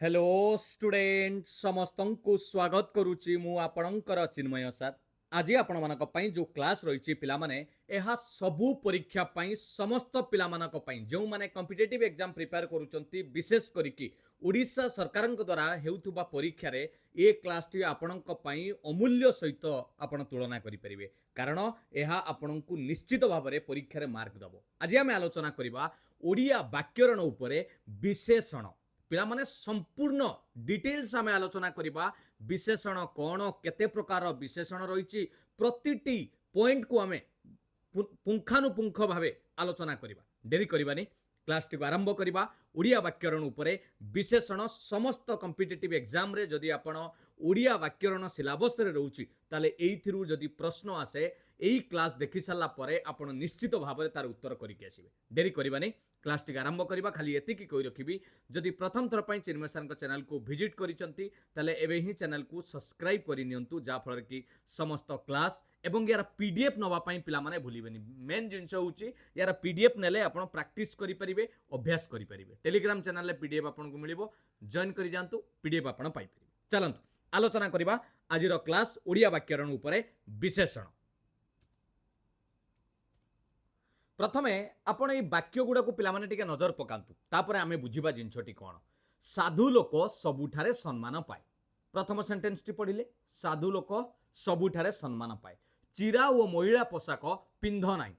Hello student समस्त को स्वागत करुच्ची मु आपणकर चिन्मय सर आज आपण मानक पई जो क्लास रही पिला माने एहा सबु परीक्षा पई समस्त पिला मानक पई जो माने कॉम्पिटिटिव एग्जाम प्रिपेयर करूचंती विशेष करिकी ओडिशा सरकार द्वारा हेउथुबा परीक्षा रे ए क्लास टी आपणक पई अमूल्य सहित आपण तुलना करि परिबे कारण एहा आपणको निश्चित भाव रे परीक्षा रे मार्क दबो। आज आमे आलोचना करिबा ओडिया व्याकरण उपरे विशेषण पिला माने संपूर्ण डिटेल्स आमे आलोचना करिबा विशेषण कौन केते प्रकार विशेषण रही प्रतिटी पॉइंट को आमे पुंखानुपुंख भावे आलोचना करिबा। डेरी करिबानी क्लास टी आरंभ करिबा। ओडिया व्याकरण उपरे विशेषण समस्त कॉम्पिटिटिव एग्जाम रे जदि आपण ओडिया व्याकरण सिलेबस रे रहउची ताले एइथिरु जदि प्रश्न आसे एई क्लास देखि साला परे आपण निश्चित भाव रे तार उत्तर करिके आसीबे। डेरी करिबानी क्लास टी आरंभ करिबा। खाली एतिकी कहि रखिबी जदि प्रथम थर पई चिन्मय सर चैनल को विजिट करिसंती ताले एबे ही चैनल को सब्सक्राइब करि नियंतु जा फल कि समस्त क्लास एवं यार पीडीएफ नवा पई पिला माने भूलिबेनी। मेन जिंस होउची यार पीडीएफ नेले आपण प्रैक्टिस करि परिबे अभ्यास करि परिबे। टेलीग्राम चैनल ले पीडीएफ आपण को मिलिबो जॉइन करि जानतु पीडीएफ आपण पाइ परिबे। चलंतु आलोचना करिबा आजिरो क्लास ओडिया व्याकरण उपरे विशेषण। प्रथमे आपण ए वाक्य गुडा को पिला माने टिके नजर पकांतु तापरे आमे बुझिबा जिंसटी कोन। साधु लोक सबुठारे सम्मान पाए। प्रथम सेंटेंस टी पढिले साधु लोक सबुठारे सम्मान पाए। चिरा ओ महिला पोशाक पिंध नाही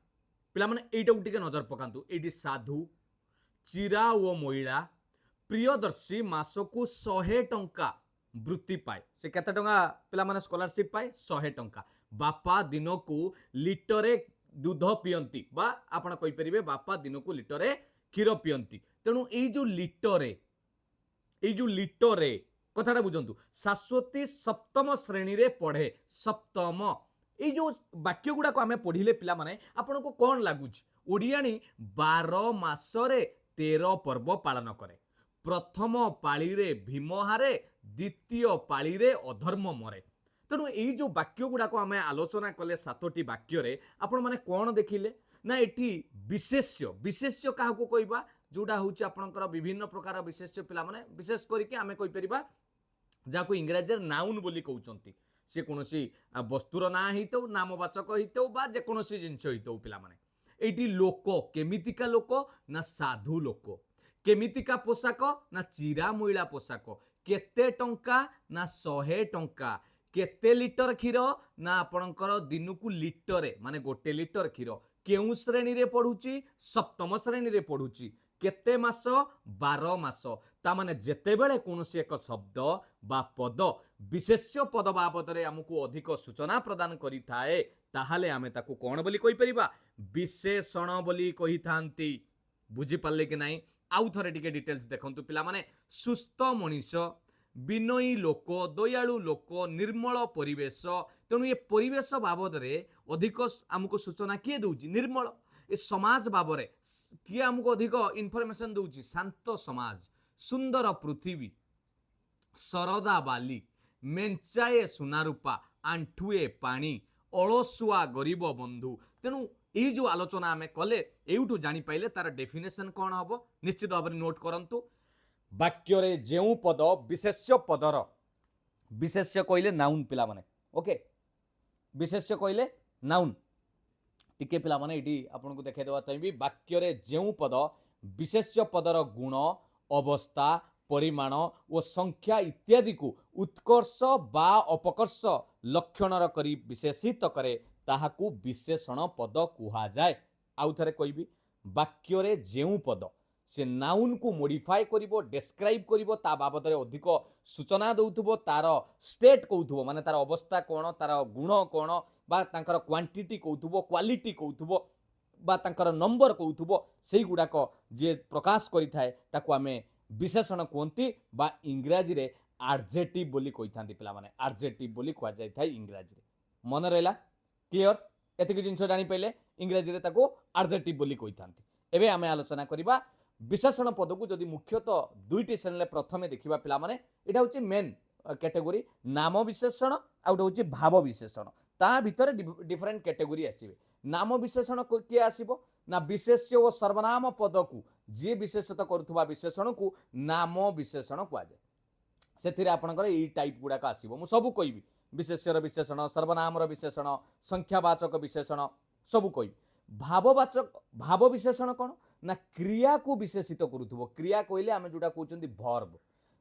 पिला माने एटा टिके नजर पकांतु। एटी साधु चिरा ओ महिला प्रियदर्शी मासकु 100 टंका वृत्ति पाए। से केते टंका पिला माने स्कॉलरशिप पाए 100 टंका। बापा दिनकु लिटरे दूध पियंती बा आपण कहि परिबे बापा दिनकु लिटरे क्षीर पियंती। तेणु एई जो लिटरे कथाटा बुझंतु। शाश्वती सप्तम श्रेणी रे पढ़े। सप्तम एई जो वाक्य गुडा को आमे पढ़िले पिला माने आपण को कोन लागुच ओडियानी 12 मासरे 13 पर्व पालन करे। प्रथम पाली रे भीम हारे द्वितीय पाली रे अधर्म मरे। तेणु यही जो वाक्य गुडा को आम आलोचना कले 7टी वाक्य रे आपण माने कौन देखिले ना एटी विशेष्य विशेष्य क्या कहवा जोड़ा हूँ आपंकर विभिन्न प्रकार विशेष्य पिला माने विशेष करके आम कहीपर जहाँ इंग्राजी नाउन बोली कहते सी कौन वस्तुर ना हो नामवाचक हो जेकोसी जिनस हो पिला माने एटी लोक केमितिका लोक ना साधु लोक केमितिका पोशाक ना चिरा महिला पोशाक केते टंका ना 100 टंका केते लिटर क्षीर ना आपणकर दिनकू लिटरे माने गोटे लिटर क्षीर केउ श्रेणी रे पढुची सप्तम श्रेणी रे पढुची केते मास 12 मास ता माने जेते बेले कोनोसी एक शब्द बा पद विशेष्य पद बाबद रे हमकु अधिक सूचना प्रदान करि थाए ताहाले आमे ताकू कोन बोली कहि परिबा विशेषण बोली कहि थांती। बुझी पाले कि नाही आउ थरे टिके डिटेल्स देखंतु पिला माने सुस्थ मनीष विनयी लोक दयालु लोक निर्मल परिवेश। तेणु ये परिवेश बाबद रे अधिक आमको सूचना किए दउची निर्मल। ए समाज बाबरे किए आमको अधिक इनफॉरमेशन दउची शांत समाज सुंदर पृथ्वी सरदा बाली मेंचाए सुनारूपा आंठुए पानी अलसुआ गरीब बंधु। तेणु ये जो आलोचना आमे कले एउठु जानि पाइले तार डेफिनेशन कौन हबो निश्चित भाव नोट करंतु। वाक्य रे जेउ पद विशेष्य पदर विशेष्य कहले नाउन पिला माने ओके विशेष्य कहले नाउन टिके पिला माने इटी आपन को देखाइ देबा चाहिबी। वाक्य रे जेउ पद विशेष्य पदर गुण अवस्था परिमाण और संख्या इत्यादि को उत्कर्ष बा अपकर्ष लक्षणर करी विशेषित करे ताहाकू विशेषण पद कुहा जाए। आउ थरे कहबी वाक्य रे जेउ पद से नाउन को मॉडिफाई करिवो डिस्क्राइब करिवो ता बाबद रे अधिक सूचना दउथबो तार स्टेट कहउथबो माने तार अवस्था कोन तार गुण कोन बा तांकर क्वांटिटी कहउथबो क्वालिटी कहउथबो बा तांकर नंबर कहउथबो सेही गुडा को जे प्रकाश करि थाए ताको आमे विशेषण कोंती बा इंग्रजी रे एडजेक्टिव बोली कहिथांती पिला माने एडजेक्टिव बोली कहै जाय थाए इंग्रजी रे। मन रहला क्लियर एतिक जिंस जानि पइले इंग्रजी रे ताको एडजेक्टिव बोली कहिथांती। एबे आमे आलोचना करिबा विशेषण पद को जदि मुख्यतः दुईटी श्रेणी प्रथमे देखा पिला माने एटा होची मेन कैटेगोरी नाम विशेषण आउट होची भाव विशेषण ता भितर डिफरेंट कैटेगोरी आसीबे। नाम विशेषण किए आसीबो ना विशेष्य और सर्वनाम पद को जी विशेषत करुवा विशेषण को नाम विशेषण कहुए। से आपंकर यही टाइप गुड़ाक आसो मुझे सब कहि विशेष्यर विशेषण सर्वनामर विशेषण संख्यावाचक विशेषण सब कहि भाववाचक भाव विशेषण कौन ना क्रिया को विशेषित करूथबो क्रिया कहले आमे जोटा कहउचंती वर्ब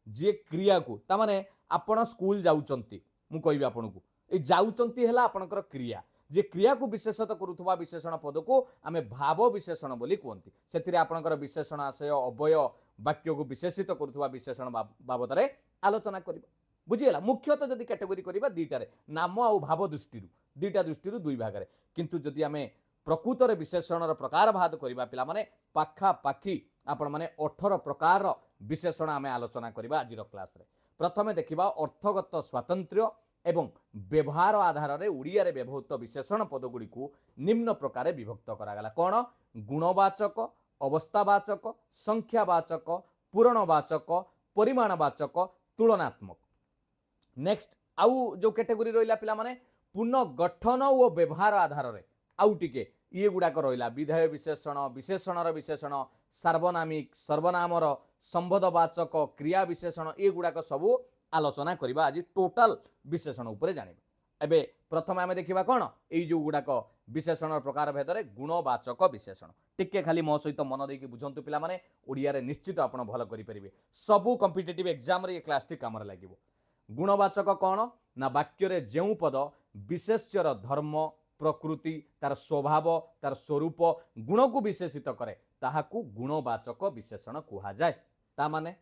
जे क्रिया को ता माने आपण स्कूल जाउचंती मु कहबी आपन को ए जाउचंती हला आपनकर क्रिया जे क्रिया को विशेषित करूथबा विशेषण पद को आमे भाव विशेषण बोली कहंती सेतिरे आपनकर विशेषण आशय अवय वाक्य को विशेषित करूथबा विशेषण बाबद रे आलोचना करबा बुझीगला मुख्यतः जदि कैटेगरी करबा दीटारे नाम आ भाव दृष्टि दीटा दृष्टि दुई भाग रे किंतु जदि आमे प्रकृतर विशेषण प्रकार भाद करबा पिला माने पाखा पाखी आपण माने 18 प्रकार विशेषण आमे आलोचना करबा आज क्लास रे प्रथमे देखिबा अर्थगत स्वातंत्र्य एवं व्यवहार आधार रे उड़िया रे व्यवहृत विशेषण पदगुड़ी को निम्न प्रकार विभक्त करागला कौन गुणवाचक अवस्थावाचक संख्यावाचक पूरणवाचक परिमाणवाचक तुलनात्मक नेक्स्ट आउ जो कैटेगरी रहिला पिला माने पुनर्गठन और व्यवहार आधार रे आउ टिके ये गुड़ाक रहा विधेय विशेषण विशेषणर विशेषण सार्वनामिक सर्वनामर संबोधवाचक क्रिया विशेषण ये गुड़ाक सबू आलोचना करबा आज टोटाल विशेषण उपरे जानिबा एबे प्रथम आमे देखिबा कोन एई जो गुड़ाक विशेषण प्रकार भेदरे गुणवाचक विशेषण टिके खाली मो सहित मन देकी बुझंतु पिला माने ओडिया रे निश्चित आपण भल करि परिबे सबु कॉम्पिटिटिव एग्जाम रे ये क्लास टी काम रे लागिबो गुणवाचक कौन ना वाक्य रे जेउ पद विशेष्यर धर्म प्रकृति तार स्वभाव तार स्वरूप गुण को विशेषित करे ताहाकू गुणवाचक विशेषण कहा जाए ता माने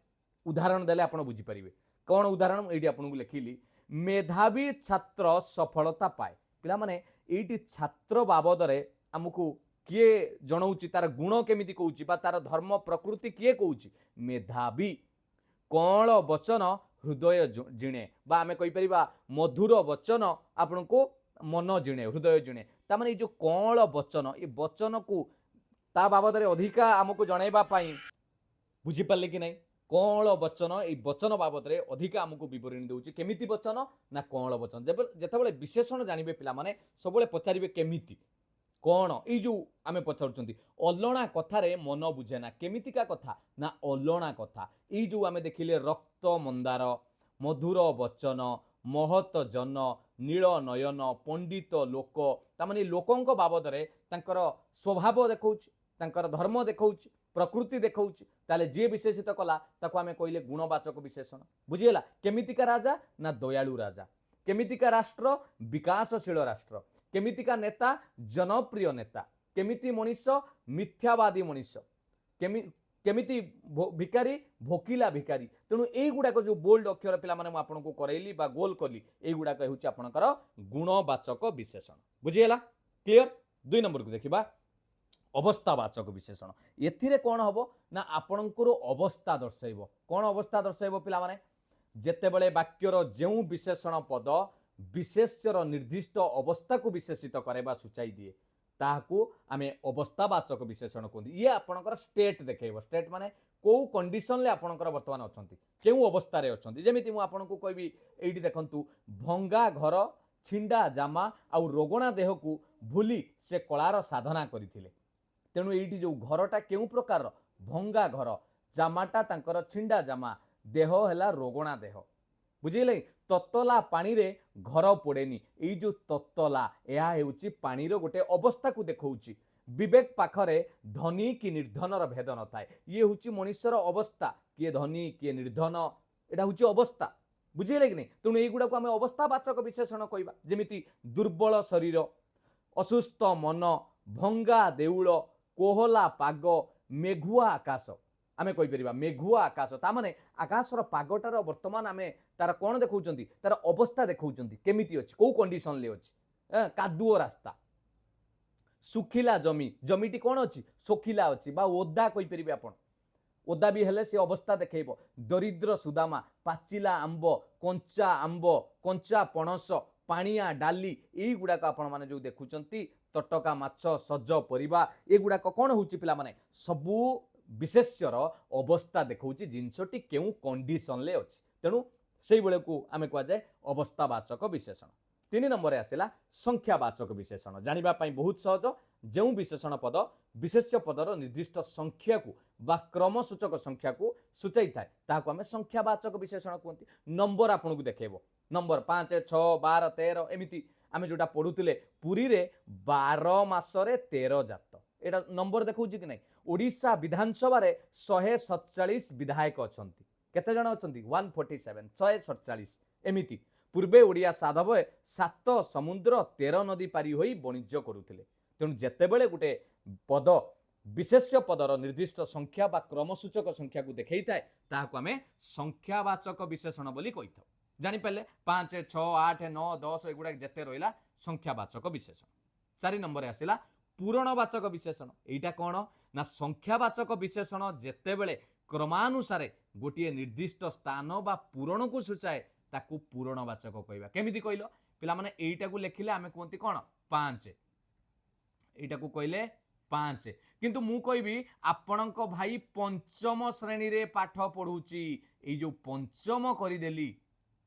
उदाहरण देले आपण बुझी परिबे कौन उदाहरण एठी आपण को लिखिली मेधावी छात्र सफलता पाए पिला माने एठी छात्र बाबद रे हमकू किए जणाउची तार गुण केमिति कहउची बा तार धर्म प्रकृति किए कहउची मेधावी कौन वचन हृदय जिणे बा आमे कहि परिबा मधुर वचन आपण को मन जिणे हृदय जिणे ता माने जो कौन वचन ये वचन को ता बाबद रे अधिका हमको जणाइबा पाई बुझी पाले कि नहीं कौन वचन ये वचन बाबद रे अधिका हमको विवरणी देउची केमिति वचन ना कौन वचन जेतेबेले विशेषण जानिबे पिला माने सबले पचारिबे केमिति कौन ये जो आमे पचारुचंती अलणा कथा रे मन बुझेना केमितिका कथा ना अलणा कथा ये जो आमे देखिले रक्त मंदार मधुर वचन महत जन नील नयन पंडित लोक तामाने लोकंक बाबद रे तांकर स्वभाव देखौछि तांकर धर्म देखौछि प्रकृति देखौछि ताले जे विशेषित कला ताको आमे कहिले गुणवाचक विशेषण बुझियला केमितिका राजा ना दयालु राजा केमितिका राष्ट्र विकासशील राष्ट्र केमितिका नेता जनप्रिय नेता केमिति मनुष्य मिथ्यावादी मनुष्य केमिति भिकारी भोकिला भिकारी तेणु यही गुड़ाक जो बोल्ड अक्षर पिला माने आपन को करैली बा गोल कली यही गुड़ाक हेउची आपनकर गुणवाचक विशेषण बुझियला क्लियर 2 नंबर को देखिबा अवस्थावाचक विशेषण एथिरे कोन हबो ना आपनकर अवस्था दर्शाइबो कोन अवस्था दर्शाइबो पिला माने जेतेबेले वाक्यर जेउ विशेषण पद विशेष्यर निर्दिष्ट अवस्था को विशेषित करेबा सूचाई दिए ताहाकू आमे अवस्थावाचक विशेषण कहते ये आपनकर स्टेट देखेबो स्टेट माने को कंडीशन ले आपनकर वर्तमान अछंती केउ अवस्था रे अछंती जेमिति मु आपनको कहबी एठी देखंतु भंगा घर छिंडा जामा आ रोगणा देह को भूली से कलार साधना करथिले तेणु एठी जो घरटा केउ प्रकार भंगा घर जामाटा तांकर छिंडा जामा देह हैला रोगणा देह बुझिले तत्तला पानी रे घर पड़ेनी ये जो तत्तला यह हेउची पानी रो गोटे अवस्था को देखौची विवेक पाखरे धनी कि निर्धनर भेद न थाए ये होची मनुष्यर अवस्था किए धनी किए निर्धन एटा होची अवस्था बुझिले कि नहीं तेणु एगुड़ा को आम अवस्थावाचक विशेषण कहबा जेमिति दुर्बल शरीर असुस्थ मन भंगा देउल कोहला पाग मेघुआ आकाश आमे कहि परिबा मेघुआ आकाश ता माने आकाशर पागटार वर्तमान आमे तार कोन देखौचंती तार अवस्था देखौचंती केमिति अछि को कंडीशन ले अछि कादुओ रास्ता सुखिला जमी जमीटी कोन अछि सुखिला अछि बा ओदा कहि परिबे आपण ओदा भी हेले से अवस्था देखैबो दरिद्र सुदामा पाचिला आंबो कंचा पणस पानिया डाली एई गुडा का आपण माने जो देखुचंती तटका माछ सज परिबा ए गुडा कोन होउची पिला माने सबु विशेष्यर अवस्था देखौची जिनसटी केउ कंडीशन ले अछि तेणु सेई बेले को आमे कह जाय अवस्थावाचक विशेषण तीन नंबर आसला संख्यावाचक विशेषण जानिबा पई बहुत सहज जो विशेषण पद विशेष्य पदर निर्दिष्ट संख्या को बा क्रमसूचक संख्या को सूचाई थाए ताको आमे संख्यावाचक विशेषण कहते नंबर आपन को देखेबो नंबर 5 6 12 13 एमिति आमे जोटा पढुतिले पुरी रे 12 मासरे 13 जात एटा नंबर देखौछि कि नै ओडिशा विधानसभा रे 147 विधायक अछंती केते जण अछंती 147 147 एमिति पूर्वे ओडिया साधव 7 समुद्र 13 नदी पारी होई वाणिज्य करुथिले तेणु जेतेबेले गुटे पद विशेष्य पदर निर्दिष्ट संख्या बा क्रमसूचक संख्या को देखै थाए ताहाको आमे संख्यावाचक विशेषण बोली कहिथाउ जानि पाले 5 6 8 9 10 एगुडा जेते रहिला संख्यावाचक विशेषण 4 नंबर आसिला पूरणवाचक विशेषण एटा कोन ना संख्यावाचक विशेषण जेतेबेले क्रमानुसारे गोटे निर्दिष्ट स्थान बा पूरण को सूचाए ताकू पूरणवाचक कहबा केमिति कहलो पिला माने एटा को लेखिले आमे कोंती कोन 5 एटा को कहले 5 किंतु मु कहबी आपणक भाई पंचम श्रेणी रे पाठ पढुची ए जो पंचम करि देली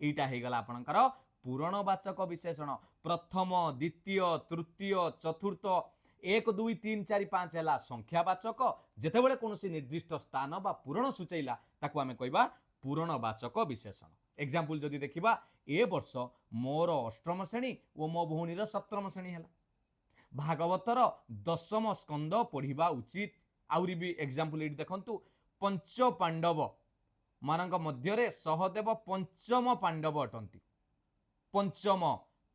एटा हे गला आपणकर पूरणवाचक विशेषण प्रथम द्वितीय तृतीय चतुर्थ 1 2 3 4 5 है संख्यावाचक जेतेबेले कोनोसी निर्दिष्ट स्थान बा पूरण सूचैला ताकू आमे कहबा पूरणवाचक विशेषण एग्जांपल जदि देखिबा ए वर्ष मोर अष्टम श्रेणी और मो भौणीर सप्तम श्रेणी है भागवतर 10म स्कंद पढ़िबा उचित आउरी भी एग्जांपल एटी देखंतु पंच पांडव मानक मध्यरे सहदेव पंचम पांडव अटंती पंचम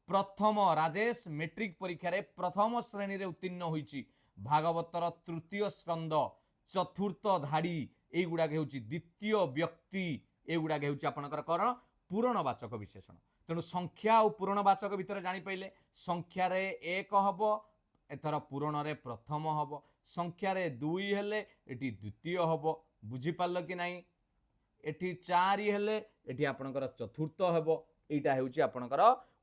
प्रथम राजेश मेट्रिक परीक्षा रे प्रथम श्रेणी रे उत्तीर्ण होईची भागवतर तृतीय स्कंद चतुर्थ धाड़ी एगुडा हेउची द्वितीय व्यक्ति एगुडा हेउची आपनकर करण पूरणवाचक विशेषण तेणु संख्या और पूरणवाचक भितर जानि पाइले संख्या रे 1 हबो एथर पूरण रे प्रथम हबो संख्या रे 2 हेले एटी द्वितीय हबो बुझी पारलो कि नाही एटी 4 हेले एटी आपनकर चतुर्थ हबो एटा हेउची आपनकर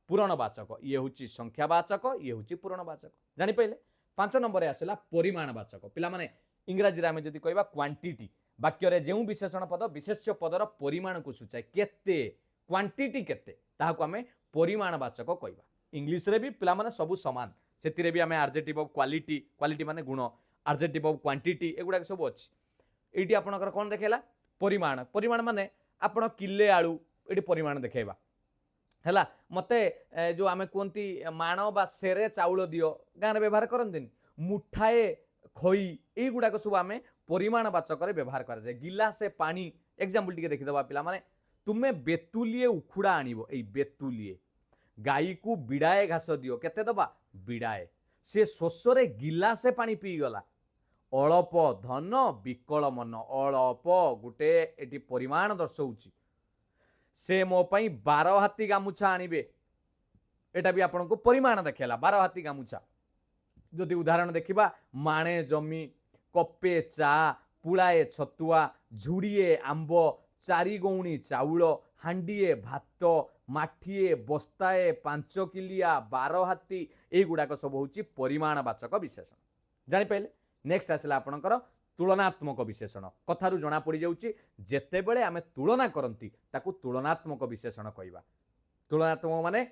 पूरणवाचक ये होची संख्यावाचक ये होची पूरणवाचक जानि पाइले 5 नंबर आसला परिमाणवाचक पिला माने इंग्रजी रे आमे जदि कहबा क्वांटिटी वाक्य रे जेउ विशेषण पद विशेष्य पदर परिमाण को सूचाए केते क्वांटिटी केते ताहाको आमे परिमाणवाचक कहबा इंग्लिश रे भी पिला माने सब समान सेतिरे भी आमे एडजेक्टिव ऑफ क्वालिटी क्वालिटी माने गुण एडजेक्टिव ऑफ क्वांटिटी एगुडा सब अछि एटी आपनकर कोन देखेला परिमाण परिमाण माने आपण किले आळू एटी परिमाण देखेबा हैला मते जो आमे कोंती माण बा सेरे चाउल दियो गां रे व्यवहार करंदिन मुठाए खई एई गुडा को सब आमे परिमाणवाचक रे व्यवहार कर जाय गिलासे पानी एग्जांपल टिके देखि दबा पिला माने तुमे बेतुलिए उखुड़ा आनिबो एई बेतुलिए गाई को बिड़ाए घास दियो केते दबा बिड़ाए से शोषरे गिलासे पानी पी गला अळप धन विकल मन अळप गुटे एटी परिमाण दर्शौची से मो पई 12 हाथी गामुछा आनिबे एटा भी आपन को परिमाण देखेला 12 हाथी गामुछा जदि उदाहरण देखिबा माणे जमी कपे चा पुलाए छतुआ झुड़िए आंब 4 गौणी चाउल हांडीए भात माठिए बस्ताए 5 किलिया 12 हाथी ए गुडाक सब होची परिमाणवाचक विशेषण जानि पाइले नेक्स्ट आसला आपनकर तुलनात्मक विशेषण कथारु जना पड़ी जाउची जेतेबेले आमे तुलना करंती ताकू तुलनात्मक विशेषण कहबा तुलनात्मक माने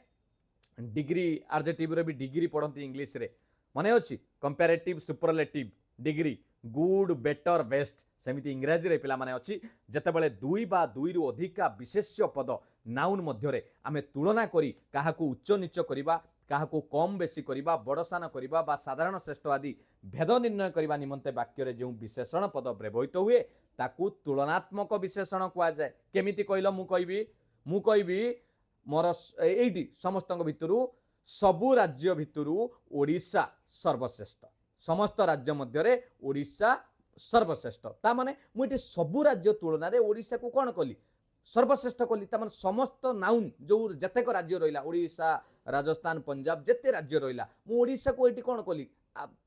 डिग्री एडजेक्टिव रे भी डिग्री पढ़ंती इंग्लिश रे माने अछि comparative superlative degree good better best सेमिति इंग्रजी रे पिला माने अछि जेतेबेले 2 बा 2 रु अधिका विशेष्य पद नाउन मध्यरे आमे तुलना करी काहाकू उच्च नीच करिबा काहाकू कम बेसी करिबा बड़सान करिबा बा साधारण श्रेष्ठ आदि भेद निर्णय करिबा निमंते वाक्य रे जो विशेषण पद व्यवहित हुए ताकू तुलनात्मक विशेषण कुआ जाय केमिति कहलो मु कहबी मोर एइडी समस्तक भितरु सबु राज्य भितरु ओडिशा सर्वश्रेष्ठ समस्त राज्य मध्यरे ओडिशा सर्वश्रेष्ठ ता माने मु एटी सबु राज्य तुलना रे ओडिशा को कोन कली सर्वश्रेष्ठ कली ता माने समस्त नाउन जो जतेक राज्य रहिला ओडिशा राजस्थान पंजाब जते राज्य रहिला मु ओडिशा को एटी कोन कली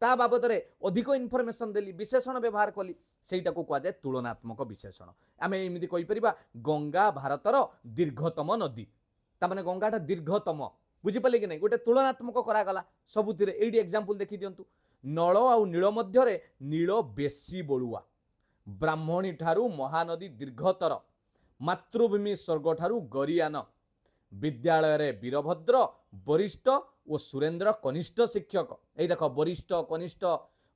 ता बाबद रे अधिक इनफॉरमेशन देली विशेषण व्यवहार कली सेटा को कहा जाय तुलनात्मक विशेषण आमे एमिति कहि परिबा गंगा भारतर दीर्घतम नदी ता माने गंगाटा दीर्घतम बुझी पाले कि नै गोटे तुलनात्मक करा गला सबुथिरे एडी एग्जांपल देखि दियंतु नळ आउ नीळ मध्यरे नीळ बेसी बळुआ ब्राह्मणी ठारू महानदी दीर्घतर मातृभूमि स्वर्ग ठारू गरियान विद्यालय रे वीरभद्र वरिष्ठ और सुरेंद्र कनिष्ठ शिक्षक। ये देख वरिष्ठ कनिष्ठ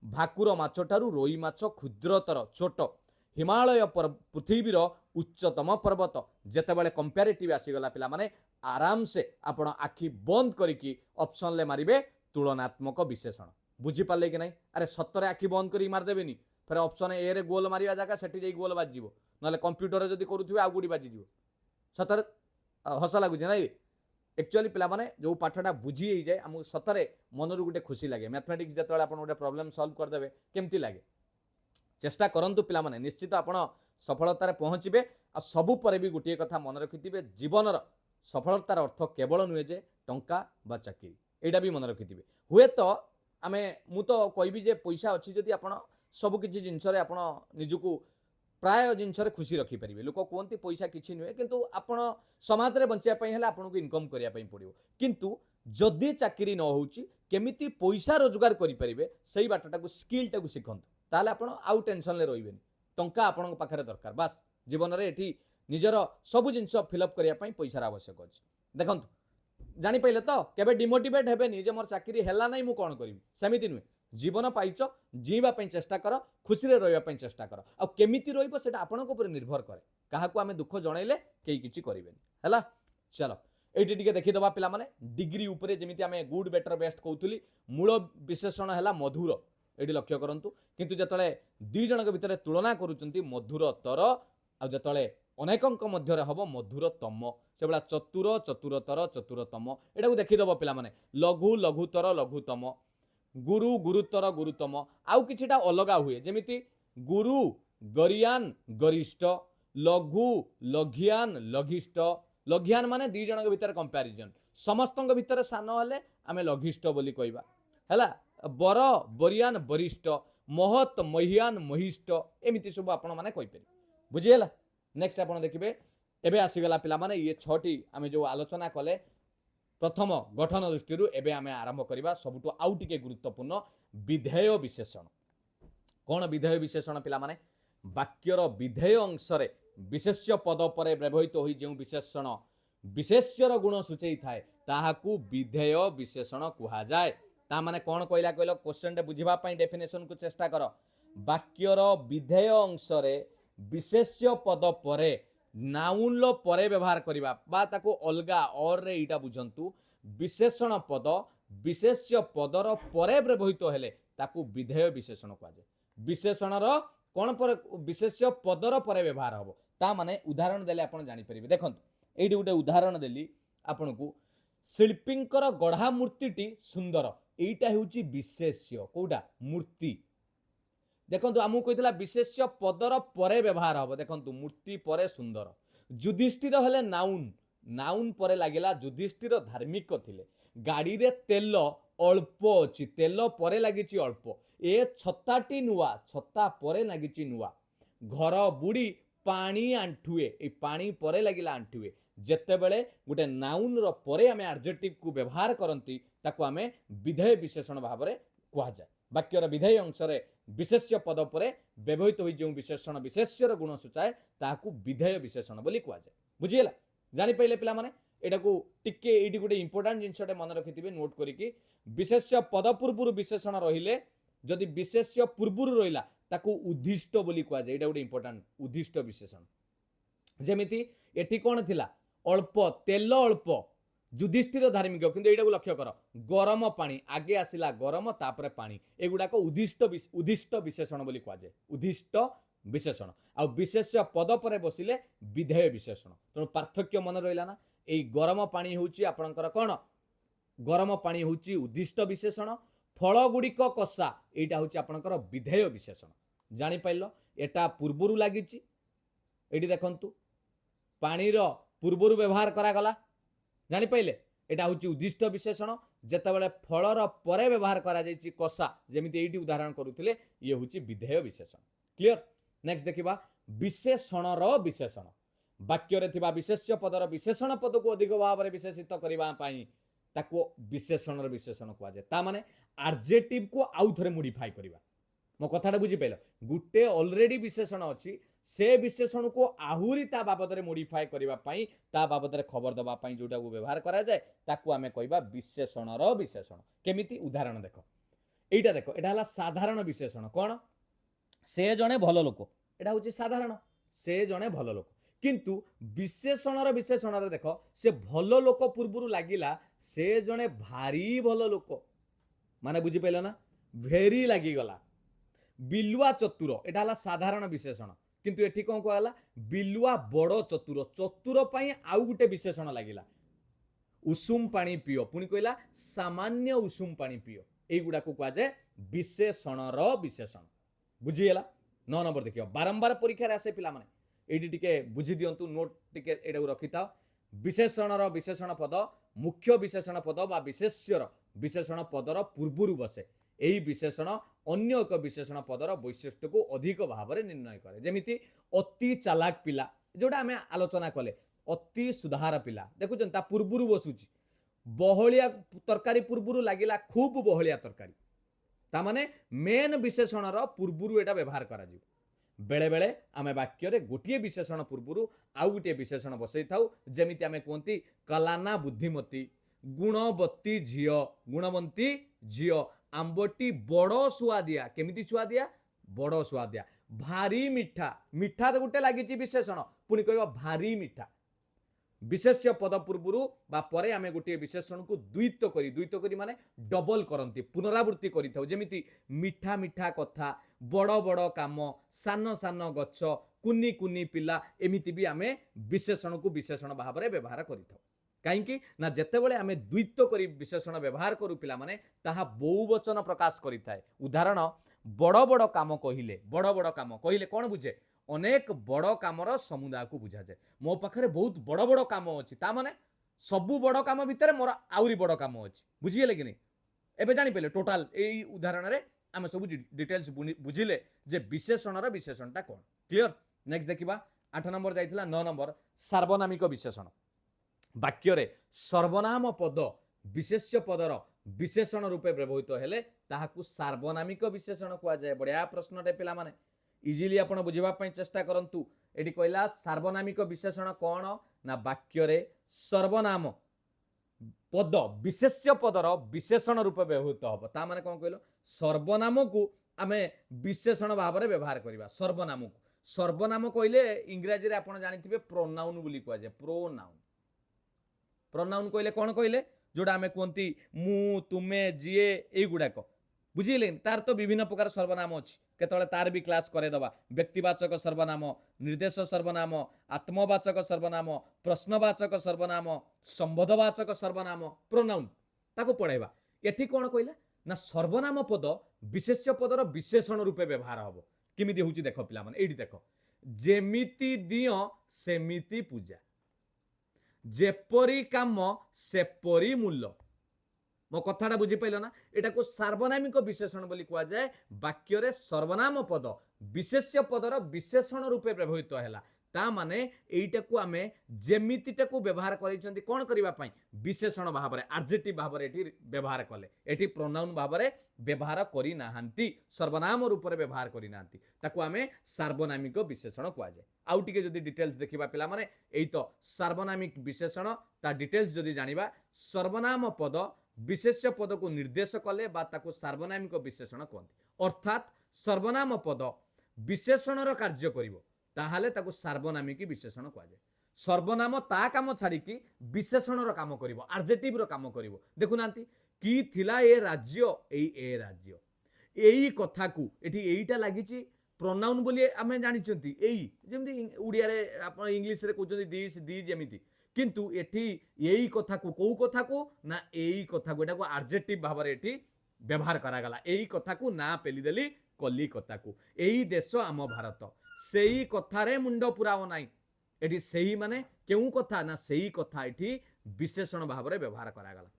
भाकुर माछ ठारू रोई माछ क्षुद्रतर छोट हिमालय पृथ्वीर उच्चतम पर्वत जेतेबेले कंपेरेटिव आसीगला पिला माने आराम से आपण आखि बंद करिकी ऑप्शन ले मारिबे तुलनात्मक विशेषण। बुझी पाले कि नहीं? अरे सतरे आखि बंद करी मारदेबेनी फिर ऑप्शन ए रे गोल मारिया जगह सेठी जाई गोल बाजिबो नले कंप्यूटर जदी करूथिबे आ गुडी बाजिजिबो। सतरे हस लागुଛି ନାଇଁ एक्चुअली पिला माने जो पाठटा बुझी हो जाए आमको सतरे मनर गोटे खुशी लगे मैथमेटिक्स जो आप गोटे प्रोब्लेम सॉल्व करदे केमती लगे चेष्टा करंतु पिला माने निश्चित आप सफलतार पहुँचे आ सबु पर भी गोटे कथा मन रखिथे जीवनर सफलतार अर्थ केवल नुहे जे टंका बा चाकरी एटा भी मन रखिथे हुए तो आमे मु तो कहबी जे पैसा अच्छी जदि आप सबकि जिनस निजको प्राय जिनस खुशी रखिपारे लोक कहते पैसा किसी नुहे किंतु आपण समाज में बचापी है आपको इनकम करने पड़ो किंतु जदि चाकरी न होची केमिति पैसा रोजगार करें से बाटटा को स्किलटा को शिखु ताले आपण आउ टेंशन ले रहिबेनी टंका आपण पाखरे दरकार बास जीवन में एठी निजर सब जिनस फिलअप करने पैसार आवश्यक अच्छे देखंतु जानी पाइले तो केबे डिमोटिवेट हेबेनी जे मोर चाकरी हेला नहीं मु कोन करिवि सेमिति नुहे जीवन पाइच जीवा चेष्टा कर खुशी रही चेष्टा कर आ केमिति रहिबो सेटा आपनक उपर निर्भर करे काहाकू आमे दुख जणैले केही किछि करिवेनी हैला। चलो एठी टिके देखि दबा पिला माने डिग्री उपरे जेमिति आमे गुड बेटर बेस्ट कहउतली मूल विशेषण हैला मधुर एठी लक्ष्य करंतु किंतु जतले दुई जनक भितरे तुलना करूचंती मधुरतर आ जतले अनेकंक मध्य हब मधुरतम से भाया चतुर चतुरतर चतुरतम एटा को देखि दबा पिला माने लघु लघुतर लघुतम गुरु गुरुतर गुरुतम आउ किछिटा अलगा हुए जेमिति गुरु गरियान गरिष्ठ लघु लघियान लघिष्ठ लघियान माने दी जनक भितर कंपैरिजन समस्तंक भितर सान हेले आमे लघिष्ठ बोली कहबा हैला बर बरियान वरिष्ठ महत महियान महिष्ठ एमिति सब आपण माने कहि परि बुझियला। नेक्स्ट आपण देखिबे एबे आसीगला पिला माने ये 6टी आमे जो आलोचना कले प्रथम गठन दृष्टि एबे आमे आरंभ करिबा सबुठु आउ टिके गुरुत्वपूर्ण विधेय विशेषण। कौन विधेय विशेषण पिला माने वाक्यर विधेय अंशरे विशेष्य पद पर व्यवहित होई जो विशेषण विशेष्यर गुण सूचई थाए ताहाकू विधेय विशेषण कुहा जाए। ता माने कौन कहला कहलो क्वेश्चन बुझिबा पई डेफिनेशन को चेष्टा कर वाक्यर विधेय अंशरे विशेष्य पद परे नाउन लो परे व्यवहार करिबा बा ताको अलगा और रे इटा बुझंतु विशेषण पद विशेष्य पदर परे व्यवहित हेले ताकू विधेय विशेषण कुआ जाय। विशेषणर कोन पर विशेष्य पदर परे व्यवहार हबो ता माने उदाहरण देले आपण जानि परिबे देखंतु एडी गुटे उदाहरण देली आपनकू शिल्पींकर गढ़ा मूर्तिटी सुंदर एटा हेउची विशेष्य कोडा मूर्ति देखंतु आमु कहितला विशेष्य पदर परे व्यवहार हबो देखंतु मूर्ति परे सुंदर युधिष्ठिर हेले नाउन नाउन परे लागिला युधिष्ठिर धार्मिक थिले गाड़ी रे तेल अल्प अछि तेल परे लागिची अल्प ए छत्ताटी नुआ छत्ता परे लागिची नुआ घर बुड़ी पानी आंठुए ए पानी परे लागिला आंठुए जेते बेले गोटे नाउन रो परे आमे एडजेक्टिव को व्यवहार करंती ताको आमे विधेय विशेषण भाव रे कुहा जाय। वाक्यर विधेय अंशरे विशेष्य पद परे व्यवहित होई जो विशेषण विशेष्यर गुण सूचाए ताहाकू विधेय विशेषण बोली कुहा जाय। बुझियला जानि पइले पिला माने एटा को टिके एटी गोटे इंपोर्टेंट जिनसटे मन रखिथिबे नोट करिकि विशेष्य पद पूर्व विशेषण रहिले जदि विशेष्य पूर्व रहिला ताकू उद्दिष्ट बोली कुहा जाय एटा गोटे इंपोर्टेंट उद्दिष्ट विशेषण जेमिति एठी कोन थिला अल्प तेल अल्प युधिष्ठिर धार्मिक किंतु एटा को लक्ष्य कर गरम पानी आगे आसिला गरम तापरे पानी एगुडा को उद्दिष्ट विशेषण बोली कुहा जाय उद्दिष्ट विशेषण आ विशेष्य पद पर बसिले विधेय विशेषण तेणु पार्थक्य मन रहिला ना एई गरम पानी होउची आपणकर कोन गरम पानी होउची उद्दिष्ट विशेषण फल गुड़िक कषा एटा होउची आपणकर विधेय विशेषण जानि पाइलो एटा पूर्वरु लागिची एटी देखंतु पानीर पूर्वरु व्यवहार करा गला जानि पाइले एटा होउची उद्दिष्ट विशेषण जेतेबेले फलर परे व्यवहार करा जायची कषा जेमिति एटी उदाहरण करूथिले ये होउची विधेय विशेषण क्लियर। नेक्स्ट देखिबा विशेषणर विशेषण वाक्य रे थिबा विशेष्य पदर विशेषण पद को अधिक भाव रे विशेषित करिबा पई ताको विशेषणर विशेषण कुआ जाय ता माने एडजेक्टिव को आउ थरे मॉडिफाई करिबा मो कथाटा बुझी पाइल गुटे ऑलरेडी विशेषण अछि से विशेषण को आहुरी ता बाबद मोडिफाए करबा पई ता बाबद खबर दबा पई जोटा को व्यवहार करा जाए ताकू आमे कहबा विशेषणर विशेषण। केमिति उदाहरण देखो, एटा देखो, एटा हला साधारण विशेषण। कोन? से जणे भल लोक, एटा होची साधारण, से जणे भल लोक। किंतु विशेषणर विशेषणर देखो, से भल लोक पूर्वरु लागिला से जणे भारी भल लोक, माने बुझी पाइल ना, भेरी लागी गला। बिलुआ चतुर, एटा हला साधारण विशेषण, किंतु एठी कोन कहला बिलुआ बड़ चतुर, चतुर पई आउ गुटे विशेषण लागिला। उषुम पानी पियो, पुनी कहला सामान्य उषुम पानी पियो, एई गुडा को कहा जाय विशेषणर विशेषण। बुझीगला? 9 नंबर देखियो, बारंबार परीक्षा रे आसे पिला माने एडी टिके बुझी दियंतु, नोट टिके एडा रखिताओ। विशेषणर विशेषण पद मुख्य विशेषण पद बा विशेष्यर विशेषण पदर पूर्वरु बसे। एही विशेषण अन्य एक विशेषण पदर वैशिष्ट्य को अधिक भाव में निर्णय करे। जेमिति अति चालाक पिला, जोटा आमे आलोचना कले, अति सुधार पिला, देखुछन ता पूर्वरु बसुची। बहलिया तरकारी पूर्वरु लागिला खूब बहलिया तरकारी, ता माने मेन विशेषणर पूर्वरु एटा व्यवहार करा जिवो। बेले बेले आमे वाक्य रे गोटिए विशेषण पूर्वरु आउ गोटिए विशेषण बसई थाउ। जेमिति आमे कहंती कलाना बुद्धिमती, गुणवती झियो, गुणवंती झियो, आंबटी बड़ सुआदिया, केमिति सुआदिया? बड़ सुआदिया। भारी मिठा, मिठा तो गोटे लागिची विशेषण, पुनी कहबा भारी मिठा। विशेष्य पद पूर्वरु बा परे आमे गोटे विशेषण को द्वित्व करी माने डबल करंती, पुनरावृत्ति करिथाउ। जेमिति मिठा मिठा कथा, बड़ बड़ काम, सान सान गछ, कुनी कुनी पिला, एमिति भी आमे विशेषण को विशेषण भाव में व्यवहार करिथाउ। काईकि ना जेतेबेले आमे द्वित्व करी विशेषण व्यवहार करू पिला माने ताहा बहुवचन प्रकाश करिथाए। उदाहरण, बड़ बड़ काम कहिले, बड़ बड़ काम कहिले कोन बुझे? अनेक बड़ कामर समुदाय को बुझा जाए। मो पाखरे बहुत बड़ बड़ काम अछि, ता माने सबु बड़ काम भितर मोर आउरी बड़ काम अछि। बुझिले कि नै? एबे जानि पेले टोटाल एई उदाहरण रे आमे सब डिटेल्स बुझिले जे विशेषणर विशेषणटा कोन। क्लियर? नेक्स्ट देखिबा 8 नंबर जाइथिला। 9 नंबर सार्वनामिक विशेषण। वाक्य रे सर्वनाम पद विशेष्य पदर विशेषण रूपे व्यवहित हेले ताहाकू सार्वनामिक विशेषण कुआ जाए। बढ़िया प्रश्नटे पिला माने इजिली आपण बुझिबा पई चेष्टा करंतु। एडी कहला सार्वनामिक विशेषण कोन ना वाक्य रे सर्वनाम पद विशेष्य पदर विशेषण रूपे व्यवहित हबो। ता माने कोन कहलो, सर्वनाम को आमे विशेषण भाव में व्यवहार करिबा। सर्वनाम को सर्वनाम कहले इंग्रजी रे आपण जानिथिबे प्रोनाउन बोली कुआ जाए। प्रोनाउन, प्रोनाउन कहले कोन कहले? जोड़ा आमे कहंती मु, तुमे, जिए, एई गुडाक बुझिले। तार तो विभिन्न प्रकार सर्वनाम अछि, केतले तार भी क्लास करे दबा। व्यक्तिवाचक सर्वनाम, निर्देश सर्वनाम, आत्मवाचक सर्वनाम, प्रश्नवाचक सर्वनाम, संबोधवाचक सर्वनाम, प्रोनाउन ताको पढाइबा। एठी कोन कहला ना सर्वनाम पद विशेष्य पदर विशेषण रूपे व्यवहार हबो। किमिति होउची देखो पिला माने, एठी देखो, जेमिति दियो सेमिति पूजा, जेपरी काम सेपरी मूल्य। मो कथाटा बुझी पाइल ना? एटा को सार्वनामिक विशेषण बोली कुआ जाए। वाक्य रे सर्वनाम पद विशेष्य पदर विशेषण रूपे व्यवहित हैला, ता माने एइटा को आमे जेमितिटा को व्यवहार करिसंती कोन करिबा पई? विशेषण भाव रे, एडजेक्टिव भाव रे एठी व्यवहार कले। एठी प्रोनाउन भाव रे व्यवहार करि नाहंती, सर्वनाम रूप रे व्यवहार करि नाहंती, ताको आमे सार्वनामिक विशेषण कुआ जाए। आउ टिके जदि डिटेल्स देखिबा पिला माने, एई तो सार्वनामिक विशेषण, ता डिटेल्स जदि जानिबा, सर्वनाम पद विशेष्य पद को निर्देश कले बा ताको सार्वनामिक विशेषण कहंती। अर्थात सर्वनाम पद विशेषणर कार्य करिवो ताहाले ताको सार्वनामिक विशेषण कहा जाए। सर्वनाम ता काम छाड़ी कि विशेषणर काम करिवो, एडजेक्टिव रो काम करिवो। देखु नांती की थिला ए राज्य, ए राज्य, एई कथा को एठी एईटा लागिची प्रोनाउन बोली आमे जानिचंती। एई जेमति उडिया रे आपण इंग्लिश रे कहउचंती दिस, दी, जेमिति, किंतु एठी एई कथा को, कोउ कथा को ना एई कथा को, एटा को एडजेक्टिव भाव रे एठी व्यवहार करा गला। एई कथा को ना पेली देली कलिकता को। एई देश आम भारत, सेई कथा रे मुंड पुराओ नाही। एठी सेई माने केउ कथा ना सेई कथा एठी विशेषण भाव रे व्यवहार करा गला।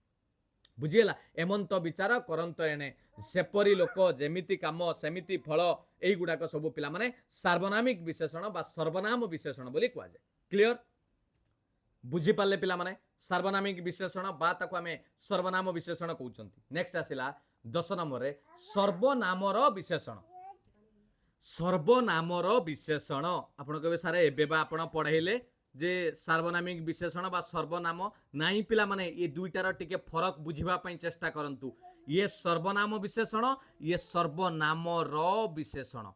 बुझिएला? एमंत विचार करंत एने, सेपरी लोक, जेमिति काम सेमिति फल, एई गुडाक सब पिला माने सार्वनामिक विशेषण बा सर्वनाम विशेषण बोली कुआ जाय। क्लियर? बुझी पाले पिला माने? सार्वनामिक विशेषण बा ताको आमे सर्वनाम विशेषण कहउचंती। नेक्स्ट आसिला 10 नंबर रे सर्वनामर विशेषण। सर्वनामर विशेषण आपण कहे सारे एबे बा आपण पढ़ाइले जे सार्वनामिक विशेषण बा सर्वनाम नाई पिला माने ये दुईटार टिके फरक बुझिबा पई चेष्टा करंतु। ये सर्वनाम विशेषण ये सर्वनामर विशेषण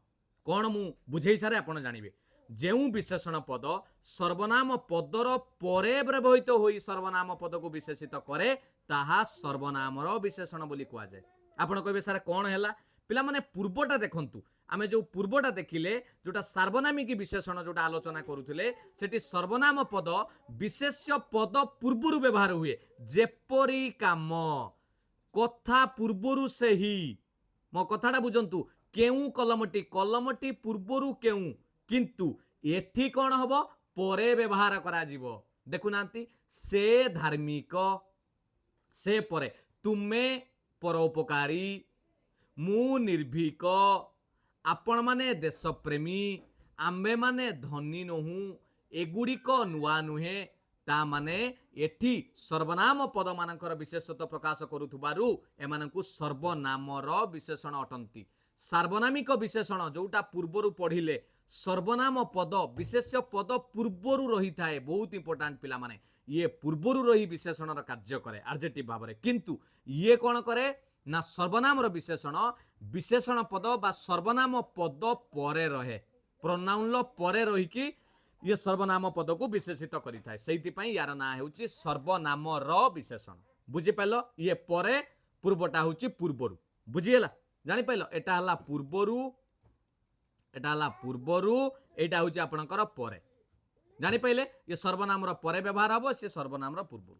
कौन मु बुझे सारे आपण जानिबे। जेउ विशेषण पद सर्वनाम पदर परे व्यवहित होई सर्वनाम पद को विशेषित करे ताहा सर्वनामर विशेषण बोली कुआ जाय। आपण कहबे सारे कौन हैला पिला माने पूर्वटा देखंतु आमे जो पूर्वटा देखिले जोटा सार्वनामिक विशेषण जोटा आलोचना करुथिले सेठी सर्वनाम पद विशेष्य पद पूर्वरु व्यवहार हुए जेपरी काम कथा पूर्वरु सेही। मो कथाटा बुझंतु केउ कलमटी कलमटी पूर्वरु केउ किंतु एठी कोन हबो परे व्यवहार करा जीवो। देखु नांती से धार्मिक से परे तुमे परोपकारी मु निर्भीक आपण माने देशप्रेमी आम्बे माने धनी नहु एगुड़िक नुआ नुहे ता माने एठी सर्वनाम पद मानकर विशेषत्व प्रकाश करुथुबारु एमानकु सर्वनामर विशेषण अटंती। सार्वनामिक विशेषण जोटा पूर्वरु पढ़िले सर्वनाम पद विशेष्य पद पूर्वरु रही थाए बहुत इंपोर्टेंट पिला माने ये पूर्वरु रही विशेषण कार्य करे एडजेक्टिव भाव में किंतु ये कौन करे ना सर्वनाम विशेषण विशेषण पद बा सर्वनाम पद परे रहे प्रोनाउन परे रही कि ये सर्वनाम पद को विशेषित करि थाए सेति पई यार ना हेउची सर्वनाम विशेषण। बुझी पाइलो ये परे पूर्वटा होची पूर्वरु बुझीला जानि पाइलो एटा हला पूर्वरु एटा होची आपनकर परे जानि पाइले ये सर्वनाम परे व्यवहार हबो से सर्वनाम पूर्वरु।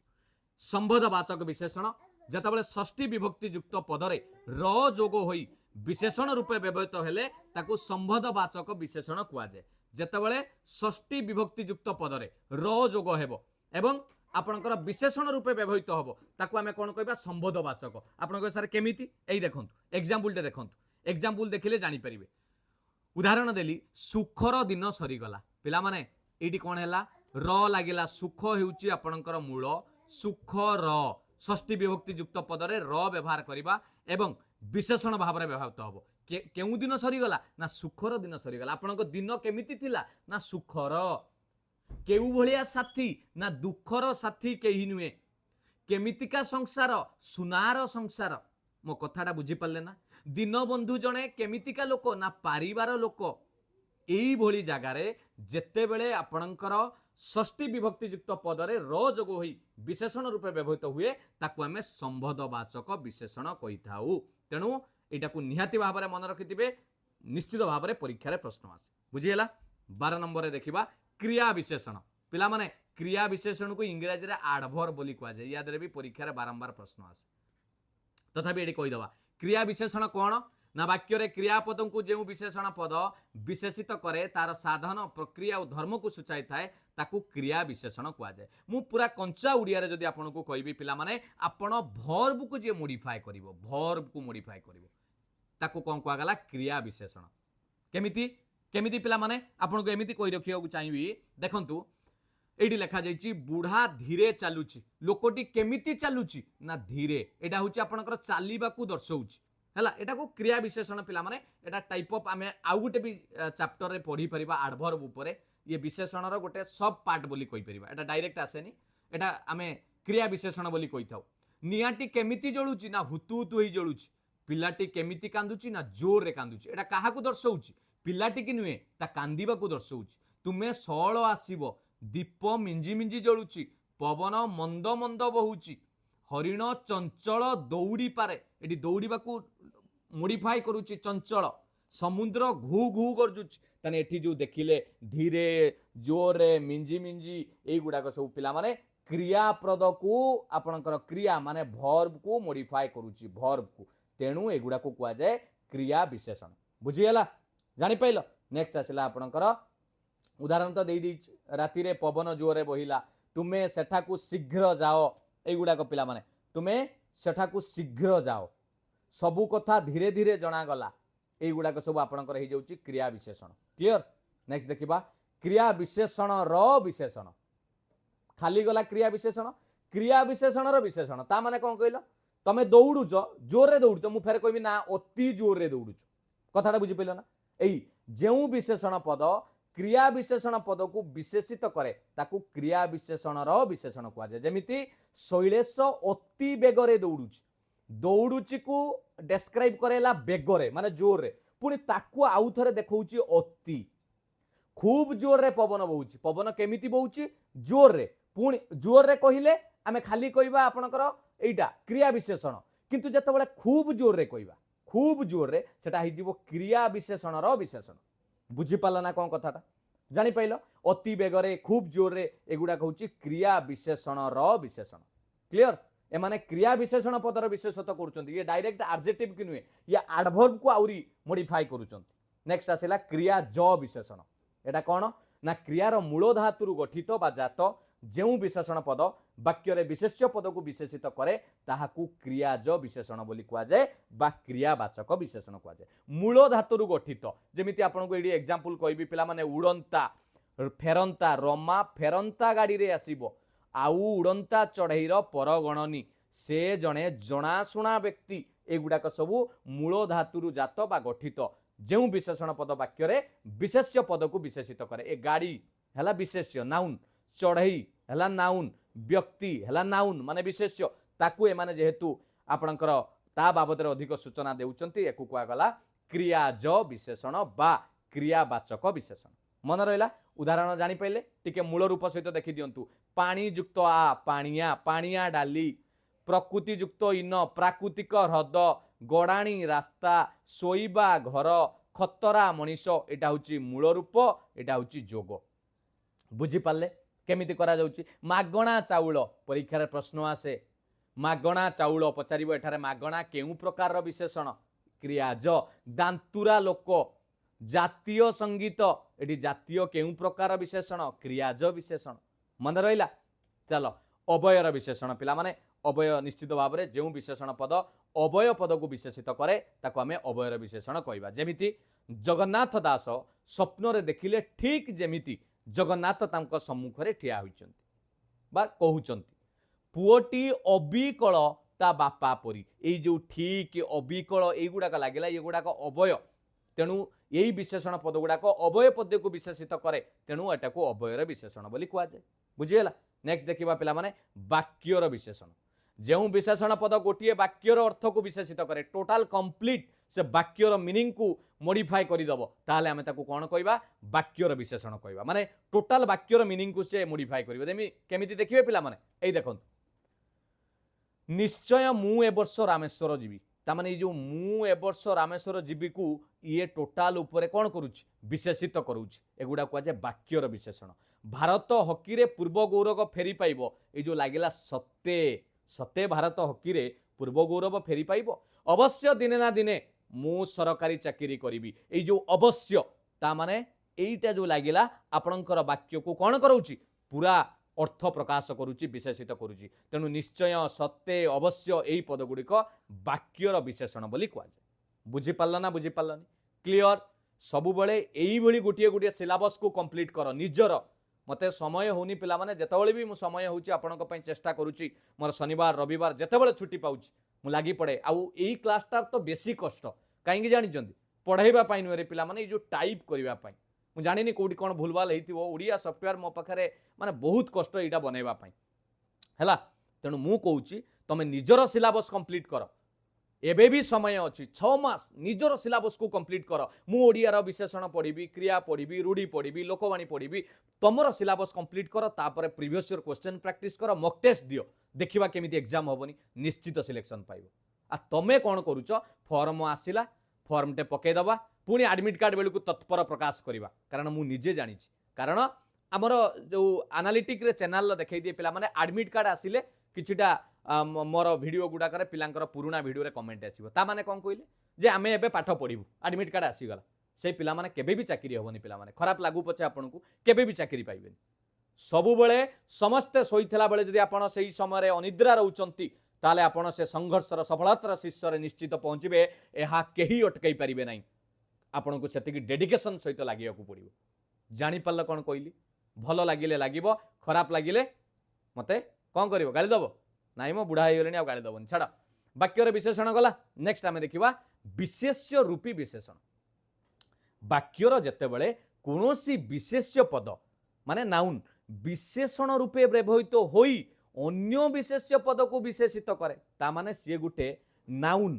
संबोधवाचक विशेषण जतबेले षष्ठी विभक्ति युक्त पदरे र जोग होई विशेषण रूपे व्यवहित हेले ताकू संबोधवाचक विशेषण कुआ जाय। जतबेले षष्ठी विभक्ति युक्त पदरे र जोग हेबो एवं आपनकर विशेषण रूपे व्यवहित हबो ताकू आमे कोन कहबा संबोधवाचक। आपनकर सर केमिति एई देखंतु एग्जांपल टे देखंतु एग्जांपल देखिले जानि परिबे। उदाहरण देली सुखर दिन सरीगला पिला माने एटी कोन हैला र लागिला सुख हेउची आपनकर मूल सुखर षष्ठी विभक्ति युक्त पदरे र व्यवहार करिबा एवं विशेषण भाव में व्यवहृत हबो। केउ दिन सरीगला ना सुखर दिन सरीगला आपनक दिन केमिति थिला ना सुखर। केउ भलिया साथी ना दुखर साथी केही नुए केमितिका संसार सुनार संसार। मो कथाटा बुझी पारले ना दिन बंधु जणे केमितिका लोक ना पारिवार लोक एई भली जगारे जेते बेले आपनकर षष्ठी विभक्ति युक्त पदरे र जोग होई विशेषण रूपे व्यवहित हुए ताकू आमे संबोधवाचक विशेषण कहि थाउ। तेणु एटा को निहाती भाव में मन रखिथिबे निश्चित भाव में परीक्षा रे प्रश्न आसे बुझीला। 12 नंबर रे देखिबा क्रिया विशेषण पिला माने क्रिया विशेषण को इंग्रजी रे एडवर्ब बोली कुआ जाय याद रे भी परीक्षा रे बारंबार प्रश्न आसे तथापि एटी कहि दवा क्रिया विशेषण कोन ना वाक्य रे क्रियापद को जो विशेषण पद विशेषित करे तार साधन प्रक्रिया और धर्म को सूचाई थाए ताकू क्रिया विशेषण कुआ जाय। मु पूरा कंचा उड़िया रे जदि आपन को कहबी पिला माने आपण वर्ब को जे मॉडिफाई करिवो वर्ब को मॉडिफाई करिवो ताकू कोन कुआ गला क्रिया विशेषण। केमिति केमिति पिला माने आपन को एमिति कहि रखियो को चाहिबी देखंतु एडी लेखा जाइछि बुढ़ा धीरे चालुछि लोकटी केमिति चालुछि ना धीरे एटा होछि आपनकर चालीबा को दर्शाउछि हैला एटा को क्रिया विशेषण पिला माने एटा टाइप ऑफ आमे आउ गुटे भी चैप्टर रे पढ़ी परिबा एडवर्ब ऊपर ये विशेषण रो गोटे सब पार्ट बोली कहि परिबा एटा डायरेक्ट आसेनी एटा आमे क्रिया विशेषण बोली कहि थाउ। नियाटी केमिति जळुछि ना हुतु हुतु होई जळुछि पिलाटी केमिति कांदुछि ना जोर रे कांदुछि एटा काहा को दर्शाउछि पिलाटी कि नुए ता कांदीबा को दर्शाउछि। तुमे सळ आसीबो दीप मिंजी मिंजी जळुछि पवन मंद मंद बहुछि हरिण चंचल दौड़ी पारे एटी दौड़ीबा को मॉडिफाई करूछि चंचल समुद्र घू घू गरजुछि तने एठी जो देखिले धीरे जोरे मिंजी मिंजी एई गुडा को सब पिला माने क्रियापद को आपनकर क्रिया माने वर्ब को मॉडिफाई करूछि वर्ब को तेणु एगुडा को कुआ जाय क्रिया विशेषण। बुझियला जानि पाइलो। नेक्स्ट आसिला आपनकर उदाहरण तो देई दी राति रे पवन जोरे बहिला तुमे सेठा को शीघ्र जाओ एगुडा को पिला माने तुमे सेठा को शीघ्र जाओ सबु कथा धीरे धीरे जना गला एगुडा को सब आपनकर हे जाउची क्रिया विशेषण। क्लियर। नेक्स्ट देखिबा क्रिया विशेषण रो विशेषण खाली गला क्रिया विशेषण रो विशेषण ता माने कोन कहलो तमे दौड़ुच जोर रे दौड़ुच मु फेर कहबी ना अति जोर रे दौड़ुच कथाटा बुझी पेलो ना एई ଯେଉଁ ବିଶେଷଣ ପଦ କ୍ରିୟା ବିଶେଷଣ ପଦକୁ ବିଶେଷିତ करे ताकू क्रिया विशेषणर विशेषण कुआजे जेमिति शैलेश अति बेगरे दौड़ुची दौड़ुची को डेस्क्राइब करेला बेगरे माने जोर रे पुणी ताकू आउ थरे देखौची अति खूब जोर रे पवन बहुची पवन केमिति बहुची जोर रे पुणी जोर रे कहिले आमे खाली कहबा आपनकर एइटा क्रिया विशेषण किंतु जतबेले खूब जोर रे कहबा खूब जोर रे सेटा हि जीवो क्रिया विशेषणर विशेषण बुझी पाला ना कोन कथाटा जानि पाइलो अति बेगरे खूब जोर रे एगुडा कहउची क्रिया विशेषणर विशेषण क्लियर एमाने क्रिया विशेषण पदर विशेषत्व करूचंती ये डायरेक्ट एडजेक्टिव कि नुहे या एडवर्ब को आउरी मॉडिफाई करूचंती नेक्स्ट आसेला क्रिया ज विशेषण एटा कोन ना क्रियार मूल धातुरु गठित बा जात जेउ विशेषण पद वाक्य रे विशेष्य पद को विशेषित करे ताहाकू क्रियाज विशेषण बोली कुआ जाए बा क्रियावाचक विशेषण कुआ जाए मूल धातुरु गठित जेमिति आपनको एडी एग्जांपल कहबी पिला माने उड़ंता फेरंता रमा फेरंता गाड़ी रे आसीबो आउ उड़ंता चढ़ईर परगणनी से जणे जणाशुणा व्यक्ति एगुड़ाक सबू मूल धातुरु जात बा गठित जेउ विशेषण पद वाक्य रे विशेष्य पद को विशेषित करे ए गाड़ी हला विशेष्य नाउन चढ़ई हला नाउन व्यक्ति हला नाउन माने विशेष्य ताकू ए माने जेहेतु आपणकर ता बाबद रे अधिक सूचना देउचंती एकु कुआ गला क्रियाज विशेषण बा क्रियावाचक विशेषण मन रहिला उदाहरण जानि पाइले टिके मूल रूप सहित देखि दियंतु पानी युक्त आ पानिया पानिया डाली प्रकृति युक्त इन प्राकृतिक ह्रद गड़ाणी रास्ता सोईबा घर खतरा मनीष एटा होची मूल रूप एटा होची जोग बुझी पाले केमिति करा जाउची मागणा चाउल परीक्षा रे प्रश्न आसे मागणा चाउल पचारिबो एठारे मागणा केउ प्रकार रो विशेषण क्रियाज दांतुरा लोक जातीय संगीत एटी जातीय केउ प्रकार विशेषण क्रियाज विशेषण मन रहिला चलो अवयर विशेषण पिला माने अवय निश्चित भाव में जो विशेषण पद अवय पद को विशेषित करे ताको आमे अवयर विशेषण कहबा जेमिति जगन्नाथ दास स्वप्न रे देखिले ठीक जेमिति जगन्नाथ तांको सम्मुख रे ठिया होइचंती बा कहउचंती पुओटी अबिकल ता बापा परी ए जो ठीक अबिकल ए गुडा लागिला ए गुडा अवय तेणु यही विशेषण पद गुड़ाक अवय पद को विशेषित करे तेणु एटा को अवयर विशेषण बोली कुआ जाए बुझीगला नेक्स्ट देखिबा पिला माने वाक्यर विशेषण जो विशेषण पद गोटे वाक्यर अर्थ को विशेषित करे टोटाल कंप्लीट से वाक्यर मीनिंग को मॉडिफाई करदब ताहले आमे ताकू कोन कहबा वाक्यर विशेषण कहबा माने टोटाल वाक्यर मीनिंग को से मॉडिफाई करबो देमी केमिति देखिबे पिला माने एई देखंतु निश्चय मु ए वर्ष रामेश्वर जीवी तामाने जो मु ए वर्ष रामेश्वर जीवी को ये टोटाल उपरे कोन करूची विशेषित करूची एगुडा कुआ जे वाक्यर विशेषण भारत हॉकी रे पूर्व गौरव फेरी पाइबो ए जो लागिला सत्य सत्य भारत हॉकी रे पूर्व गौरव फेरी पाइबो अवश्य दिने ना दिने मु सरकारी चाकरी करिबी ए जो अवश्य ता माने एइटा जो लागिला आपणकर वाक्य को कोन करूची पूरा अर्थ प्रकाश करुची विशेषित करुची तेणु निश्चय सत्य अवश्य एई पद गुड़िक वाक्यर विशेषण बोली कुआ जाए बुझी पारल ना बुझी पारलनी क्लियर सबु बेले एई भली गोटिए गोटिए सिलेबस को कंप्लीट कर निजर मते समय होनी पिला माने जेतेबेले भी मु समय होउची आपनक पई चेष्टा करूची मोर शनिवार रविवार जेतेबेले छुट्टी पाउची मु लागी पड़े आउ एई क्लासटा तो बेसी कष्ट काहेकि जानि जंदी पढ़ाइबा पई नुरे पिला माने जो टाइप करिबा पई मु जानिनी कोडी कोन भूलभाल हेतिबो ओडिया सॉफ्टवेयर मो पाखरे माने बहुत कष्ट एटा बनेबा पई हैला तेणु मु कहूची तमे निजर सिलेबस कंप्लीट कर एबे भी समय अच्छी 6 मास निजर सिलेबस को कंप्लीट कर मु ओडिया रो विशेषण पढ़ी क्रिया पढ़ी रूढ़ी पढ़ी लोकवाणी पढ़ी तुमर सिलेबस कंप्लीट कर तापर प्रीवियस ईयर क्वेश्चन प्रैक्टिस कर मॉक टेस्ट दियो देखिबा केमिति एग्जाम होबनी निश्चित सिलेक्शन पाइबो आ तमे कोन करूछ फॉर्म आसिला फॉर्म टे पके दबा पुणी एडमिट कार्ड बेलू को तत्पर प्रकाश करवा कारण मु निजे जानी कारण आमर जो एनालिटिक रे चैनल देखै दिए पिला माने एडमिट कार्ड आसिले किछिटा मोर वीडियो गुडाकर पिलांकर पुराना वीडियो रे कमेंट आसीबो ता माने कोन कहले जे आमे एबे पाठ पढिबु एडमिट कार्ड आसी गला से पिला माने केबे भी चाकरी होबनी पिला माने खराब लागू पछे आपनकू केबे भी चाकरी पाइबेनी सबु बेले समस्ते सोइथला बेले जदि आपण सेही समय रे अनिद्रा रहउचंती ताले आपण से संघर्षर सफलतार शीर्ष रे निश्चित पहुंचबे एहा केही अटकाई परिबे नाही आपन को सेतिकी डेडिकेशन सहित लागिया को पड़िबो जानि पारल कोन कहली भलो लागिले लागिबो खराब लागिले मते कोन करिवो गाली दबो नाइ मो बुढ़ा होइगलेनी आ गाली दबोनी छाड़ वाक्यर विशेषण गला नेक्स्ट आमे देखिबा विशेष्य रूपी विशेषण ବାକ୍ୟର ଯେତେବେଳେ କୌଣସି ବିଶେଷ୍ୟ ପଦ ମାନେ ନାଉନ୍ ବିଶେଷଣ ରୂପେ ବ୍ୟବହୃତ ହୋଇ ଅନ୍ୟ ବିଶେଷ୍ୟ ପଦକୁ ବିଶେଷିତ करे ता माने सी गोटे नाउन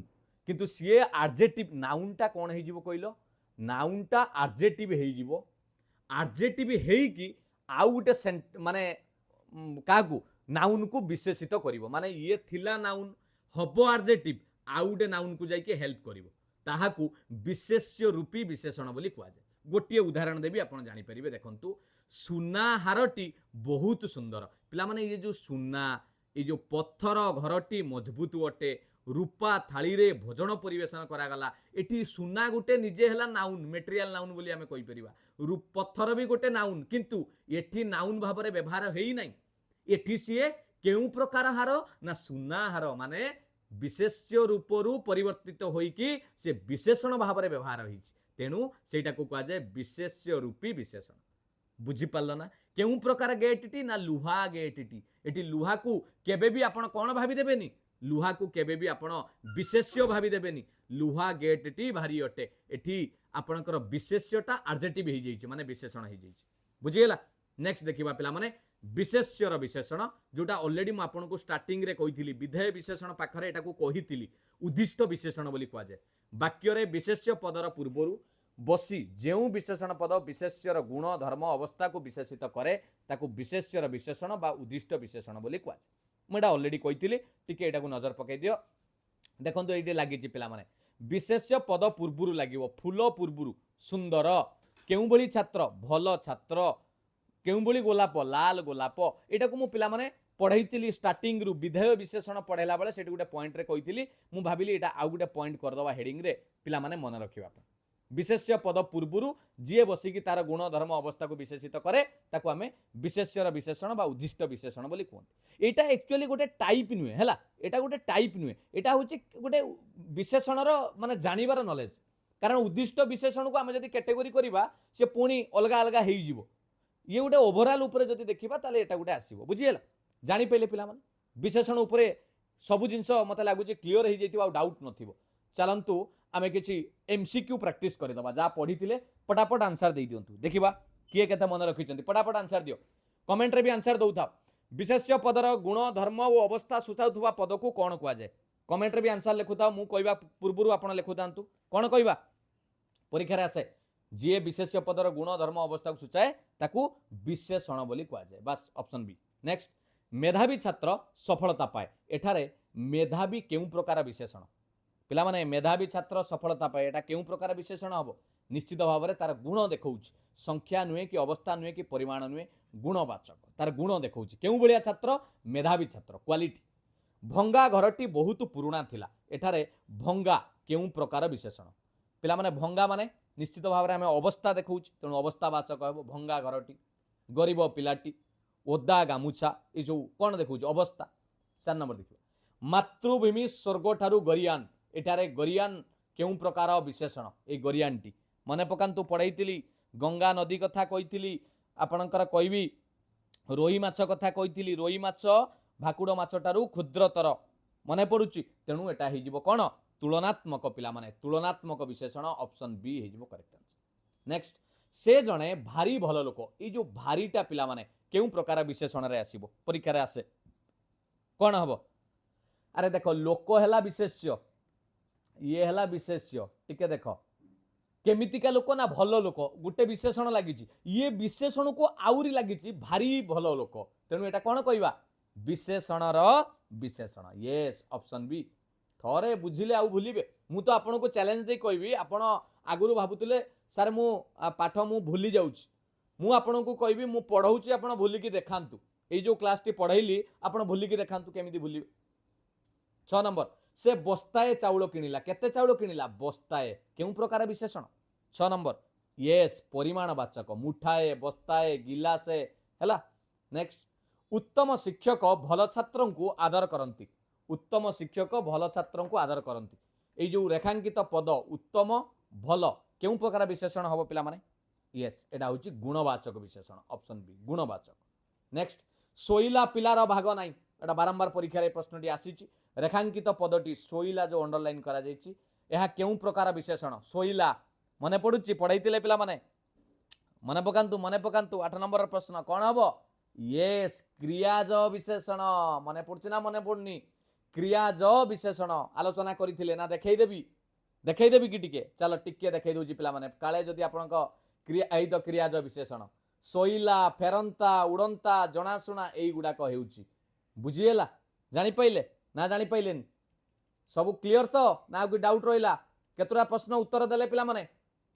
किंतु सी आडजेक्टिव नाउनटा कौन हो कहल नाउनटा आडजेक्टिव हो आडजेक्टिव हेकी आउ गोटे माने क्या नाउन को विशेषित करिवो माने ये थिला नाउन हबो आडजेक्टिव आउ गोटे नाउन को जाइके हेल्प करिवो ताहाकू विशेष्य रूपी विशेषण बोली कुआ जाय गोटे उदाहरण देवी आपण जानि परिबे देखंतु सुना हारटी बहुत सुंदर पिला माने ये जो सुना ये जो पत्थर घरटी मजबूत अटे रूपा थाली रे भोजन परिवेशन करागला एटी सुना गोटे निजे हला नाउन मेटेरियल नाउन बोली आमे कहि परिबा पत्थर भी गोटे नाउन किंतु एठी नाउन भाव रे व्यवहार हेई नै एठी सीए केउ प्रकार हार ना सुना हार माने विशेष्य रूपरू परिवर्तित होइकी से विशेषण भाव रे व्यवहार होइछि तेणु सेटा को कहा जाय विशेष्य रूपी विशेषण बुझी पारल ना केउ प्रकार गेटटी ना लुहा गेटटी एटी लुहा को केबे भी आपण कोन भाबी देबेनी लुहा को केबे भी आपण विशेष्य भाबी देबेनी लुहा गेटटी भारी अटे एठी आपणकर विशेष्यटा एडजेक्टिव हो जाइछि माने विशेषण हो जाइछि बुझिगला नेक्स्ट देखिबा पिला माने विशेष्यर विशेषण जोटा ऑलरेडी मु आपनको स्टार्टिंग रे कहिथिली विधेय विशेषण पाखरे एटा को कहिथिली उद्दिष्ट विशेषण बोली कुआ जाय वाक्य रे विशेष्य पदर पूर्वरु बसी जेउ विशेषण पद विशेष्यर गुण धर्म अवस्था को विशेषित करे ताकू विशेष्यर विशेषण बा उद्दिष्ट विशेषण बोली कुआ जाय मु एटा ऑलरेडी कहिथिली टिके एटा को नजर पकाई दियो देखंतु एठी लागिछि पिला माने विशेष्य पद पूर्वरु लागिवो फूल पूर्वरु सुंदर केउ बळी छात्र भलो छात्र केउ बळी गोलाप लाल गोलाप एटा को मु पिला माने पढ़ाई स्टार्टिंग रु विधेय विशेषण पढ़ेला बेले सेठी गोटे पॉइंट रे कहिथिली मु भाबिली एटा आउ गोटे पॉइंट कर दवा हेडिंग रे पिला माने मन रखिबा विशेष्य पद पूर्वरु जी बसिकी तार गुण धर्म अवस्था को विशेषित करे ताको आमे विशेष्यर विशेषण बा उद्दिष्ट विशेषण बोली कहते एटा एक्चुअली गोटे टाइप नुहे हैला एटा गोटे टाइप नुहे एटा होची गोटे विशेषणर माने जानिबार नॉलेज कारण उद्दिष्ट विशेषण को आमे जदी कैटेगरी करिबा से पुणी अलगा अलगा हेई जिवो ये गोटे ओवरऑल ऊपर जदी देखिबा ताले एटा गोटे आसीबो बुझियला जानि पहिले पिला माने विशेषण ऊपर सब जिंस मते लागुची क्लियर हे जैतिबा डाउट नथिबो चलंतु आमे किछि एमसीक्यू प्रैक्टिस करि दबा जा पढिथिले पटापट आंसर दे दियंतु देखिबा किए केते मन रखिचंती पटापट आंसर दियो कमेंट रे भी आंसर दउथा विशेष्य पदर गुण धर्म और अवस्था सूचाउथुवा पद को कोन कुआ जाय कमेंट रे भी आंसर लिखुता मु कहबा पूर्वरु आपण लिखुतांतु कोन कहबा परीक्षा रे आसे जे विशेष्य पदर गुण धर्म अवस्था को सूचाए ताकू विशेषण बोली कुआ जाय बस ऑप्शन बी नेक्स्ट मेधावी छात्र सफलता पाए एठारे मेधावी केउ प्रकार विशेषण पिला माने मेधावी छात्र सफलता पाए एटा केउ प्रकार विशेषण हबो निश्चित भाव में तार गुण देखौछि संख्या नुहे कि अवस्था नुहे कि परिमाण नुहे गुणवाचक तार गुण देखौछि केउ बलिया छात्र मेधावी छात्र क्वालिटी भंगा घरटी बहुत पुराना थिला एठारे भंगा केउ प्रकार विशेषण पिला माने भंगा माने निश्चित भाव में आम अवस्था देखौछि तेणु अवस्थावाचक हबो भंगा घरटी गरीब पिलाटी ओदा गामुछा ये जो कौन देखौछि अवस्था 4 नंबर देखियो मातृभूमि स्वर्ग ठारू गरियान एठारे गरियान केउ प्रकार विशेषण ए गरियानटी मने पकांतु पढ़ाई गंगा नदी कथा कही आपणकर कहबी रोही माछ कथा कही रोही माछ भाकुड़ माछ ठारू क्षुद्रतर मने पड़ुची तेणु एटा हेजिबो कोन तुलनात्मक पिला माने तुलनात्मक विशेषण ऑप्शन बी हेजिबो करेक्ट आंसर नेक्स्ट से जणे भारी भल लोक ए जो भारीटा पिला माने केउ प्रकार विशेषण रे आसीबो परीक्षा रे आसे कोन हबो अरे देखो लोक हैला विशेष्य ये हैला विशेष्य टिके देखो केमितिका लोक ना भल लोक गोटे विशेषण लागिची ये विशेषण को आउरी लागिची भारी भल लोक तेणु एटा कोन कहबा विशेषणर विशेषण यस ऑप्शन बी थरे बुझिले आउ भूलिबे मु तो आपन को चैलेंज दे कहबी आपन आगुरु भाबुतले सर मु पाठ मु भूली जाउची मु आपन को कहबी मु पढौची आपन भूली की देखांतु ए जो क्लास टी पढैली आपन भूली की देखांतु केमिति भूलिबे 6 नंबर से बस्ताए चाउल किनिला केते चाउल किनिला बस्ताए केउ प्रकार विशेषण 6 नंबर यस परिमाणवाचक मुठाए बस्ताए गिलासे हैला नेक्स्ट उत्तम शिक्षक भल छात्रन को आदर करंती उत्तम शिक्षक भल छात्रन को आदर करंती ए जो रेखांकित पद उत्तम भल केउ प्रकार विशेषण हबो पिला माने यस एटा होची गुणवाचक विशेषण ऑप्शन बी गुणवाचक नेक्स्ट सोइला पिलार भाग नाही एटा बारंबार परीक्षा रे प्रश्नटी आसीची रेखांकित पदटी सोइला जो अंडरलाइन करा जायछि एहा केउ प्रकार विशेषण सोइला मन पड़ुची पढ़ाई पिला माने मन पकांतु 8 नंबर प्रश्न कौन हम येस क्रियाज विशेषण मन पड़ुची ना मन पड़नी क्रियाज विशेषण आलोचना करथिले ना देखैदेवी कि टिके चलो टिके देखै दउची पिला माने काले जदि आपनक क्रिया एई तो क्रियाज विशेषण सोइला फेरंता उड़ंता जनाशुना एई गुडा को हेउची बुझिएला जानि पाइले ना जानि पाइलेनी सब क्लियर तो ना कोई डाउट रहिला केतरा प्रश्न उत्तर देले पिला माने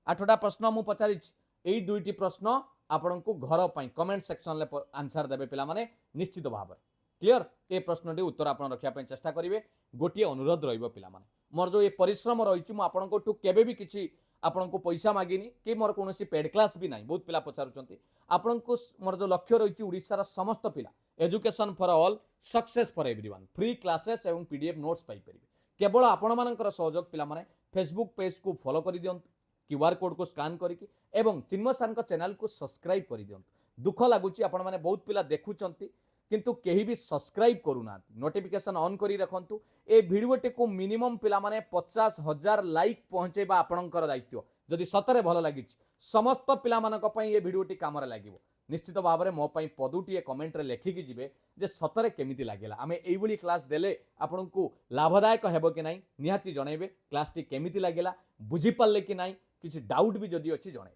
8टा प्रश्न मु पचारिछि एई दुईटी प्रश्न आपनकु घर पई कमेंट सेक्शन ले आंसर देबे पिला माने निश्चित भाव क्लियर ए प्रश्नटी उत्तर आपन रखिया पई चेष्टा करिवे गोटिए अनुरोध रहिबो पिला माने मोर जो ये परिश्रम रही मु आपनको ठू केबे भी किछि आपनको पैसा मागिनी कि मोर कोनोसी पेड क्लास भी नाही बहुत पिला पचारुचंती आपनको मोर जो लक्ष्य रही ओडिसा रा समस्त पिला education for all success for everyone free classes एवं पीडीएफ नोट्स पाई परिबे केवल आपण मानकर सहयोग पिला माने फेसबुक पेज को फॉलो करि दियंतु क्यूआर कोड को स्कैन करिकि एवं चिन्मय सर चैनल को सब्सक्राइब करि दियंतु दुख लागुची आपण माने बहुत पिला देखुचंती किंतु केही भी सब्सक्राइब करूना नोटिफिकेशन ऑन करी रखंतु ए भिडियोटी को मिनिमम पिला माने 50,000 लाइक पहुंचेबा आपणकर दायित्व जदि सतरे भल लागि समस्त पिला मानक पई ए भिडियोटी काम रे लागिवो निश्चित भाव में मो पई पदुटी कमेंट रे लेखिकी जिवे जे सतरे केमिति लागेला आमे एई बली क्लास देले आपनकु लाभदायक हेबो कि नाही निहाती जणैबे क्लास टी केमिति लागेला बुझी पाले कि नाही किछि डाउट भी जदि अछि जणै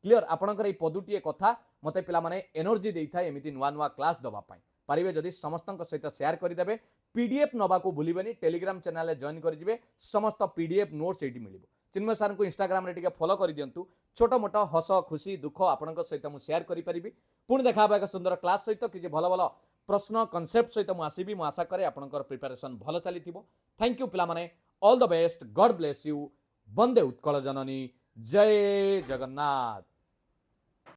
क्लियर आपनकर ए पदुटी कथा मते पिला माने एनर्जी देइथा एमिति नुवा नुवा क्लास दबा पई पारिबे जदि समस्तक सहित शेयर करदेबे पीडीएफ नबा को भूलिबेनी टेलीग्राम चैनल जॉइन करिजिबे समस्त पीडीएफ नोट्स एटी मिलिबो चिन्मय सर को इंस्टाग्राम रे टिके फॉलो करि दियंतु छोटो मोटो हस खुशी दुख आपनक सहित मु शेयर करि परिबी पुणी देखाबा एक सुंदर क्लास सहित कि भल भल प्रश्न कॉन्सेप्ट सहित मु आसीबी मु आशा करे आपनकर प्रिपरेशन भल चलीथिबो थैंक यू पिला माने all the best God bless you वंदे उत्कल जननी जय जगन्नाथ।